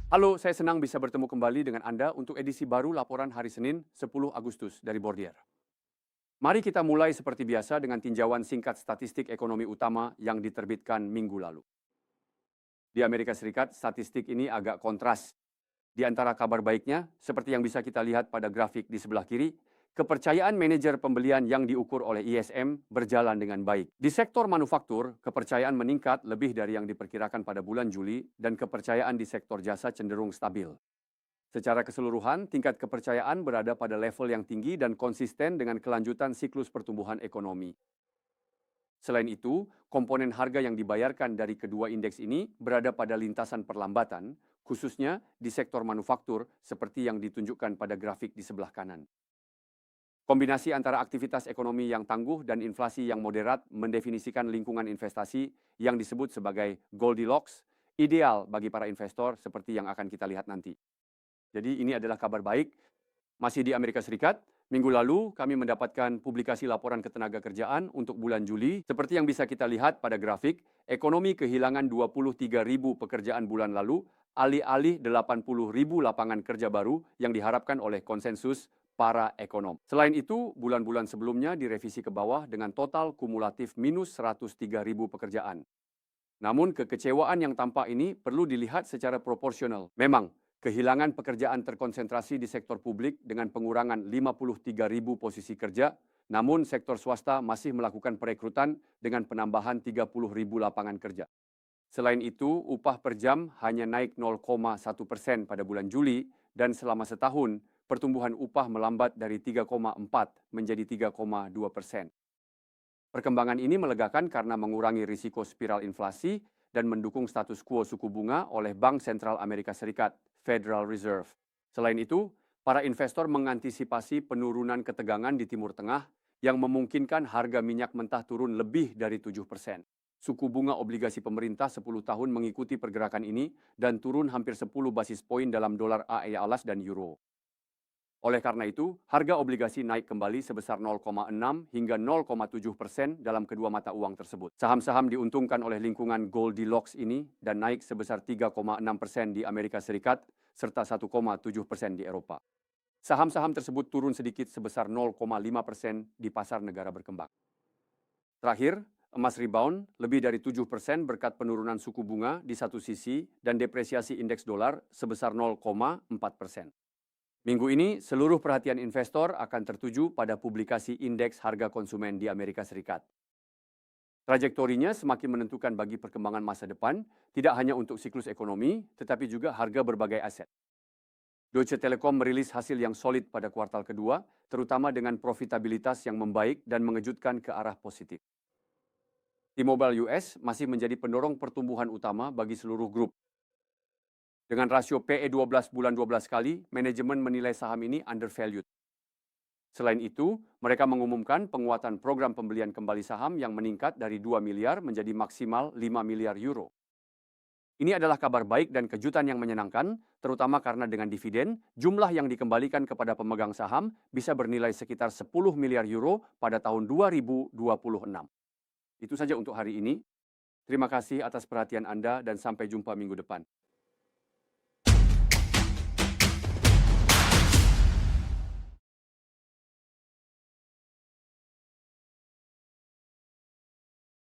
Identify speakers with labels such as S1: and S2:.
S1: Halo, saya senang bisa bertemu kembali dengan Anda untuk edisi baru laporan hari Senin 10 Agustus dari Bordier. Mari kita mulai seperti biasa dengan tinjauan singkat statistik ekonomi utama yang diterbitkan minggu lalu. Di Amerika Serikat, statistik ini agak kontras. Di antara kabar baiknya, seperti yang bisa kita lihat pada grafik di sebelah kiri, kepercayaan manajer pembelian yang diukur oleh ISM berjalan dengan baik. Di sektor manufaktur, kepercayaan meningkat lebih dari yang diperkirakan pada bulan Juli dan kepercayaan di sektor jasa cenderung stabil. Secara keseluruhan, tingkat kepercayaan berada pada level yang tinggi dan konsisten dengan kelanjutan siklus pertumbuhan ekonomi. Selain itu, komponen harga yang dibayarkan dari kedua indeks ini berada pada lintasan perlambatan, khususnya di sektor manufaktur seperti yang ditunjukkan pada grafik di sebelah kanan. Kombinasi antara aktivitas ekonomi yang tangguh dan inflasi yang moderat mendefinisikan lingkungan investasi yang disebut sebagai Goldilocks, ideal bagi para investor seperti yang akan kita lihat nanti. Jadi ini adalah kabar baik. Masih di Amerika Serikat, minggu lalu kami mendapatkan publikasi laporan ketenagakerjaan untuk bulan Juli. Seperti yang bisa kita lihat pada grafik, ekonomi kehilangan 23.000 pekerjaan bulan lalu, alih-alih 80.000 lapangan kerja baru yang diharapkan oleh konsensus para ekonom. Selain itu, bulan-bulan sebelumnya direvisi ke bawah dengan total kumulatif minus 103.000 pekerjaan. Namun kekecewaan yang tampak ini perlu dilihat secara proporsional. Memang, kehilangan pekerjaan terkonsentrasi di sektor publik dengan pengurangan 53.000 posisi kerja, namun sektor swasta masih melakukan perekrutan dengan penambahan 30.000 lapangan kerja. Selain itu, upah per jam hanya naik 0,1% pada bulan Juli dan selama setahun, pertumbuhan upah melambat dari 3,4 menjadi 3,2%. Perkembangan ini melegakan karena mengurangi risiko spiral inflasi dan mendukung status quo suku bunga oleh Bank Sentral Amerika Serikat, Federal Reserve. Selain itu, para investor mengantisipasi penurunan ketegangan di Timur Tengah yang memungkinkan harga minyak mentah turun lebih dari 7%. Suku bunga obligasi pemerintah 10 tahun mengikuti pergerakan ini dan turun hampir 10 basis poin dalam dolar AED dan euro. Oleh karena itu, harga obligasi naik kembali sebesar 0,6 hingga 0,7% dalam kedua mata uang tersebut. Saham-saham diuntungkan oleh lingkungan Goldilocks ini dan naik sebesar 3,6% di Amerika Serikat serta 1,7% di Eropa. Saham-saham tersebut turun sedikit sebesar 0,5% di pasar negara berkembang. Terakhir, emas rebound lebih dari 7% berkat penurunan suku bunga di satu sisi dan depresiasi indeks dolar sebesar 0,4%. Minggu ini, seluruh perhatian investor akan tertuju pada publikasi indeks harga konsumen di Amerika Serikat. Trajektorinya semakin menentukan bagi perkembangan masa depan, tidak hanya untuk siklus ekonomi, tetapi juga harga berbagai aset. Deutsche Telekom merilis hasil yang solid pada kuartal kedua, terutama dengan profitabilitas yang membaik dan mengejutkan ke arah positif. T-Mobile US masih menjadi pendorong pertumbuhan utama bagi seluruh grup. Dengan rasio PE 12 bulan 12 kali, manajemen menilai saham ini undervalued. Selain itu, mereka mengumumkan penguatan program pembelian kembali saham yang meningkat dari 2 miliar menjadi maksimal 5 miliar euro. Ini adalah kabar baik dan kejutan yang menyenangkan, terutama karena dengan dividen, jumlah yang dikembalikan kepada pemegang saham bisa bernilai sekitar 10 miliar euro pada tahun 2026. Itu saja untuk hari ini. Terima kasih atas perhatian Anda dan sampai jumpa minggu depan.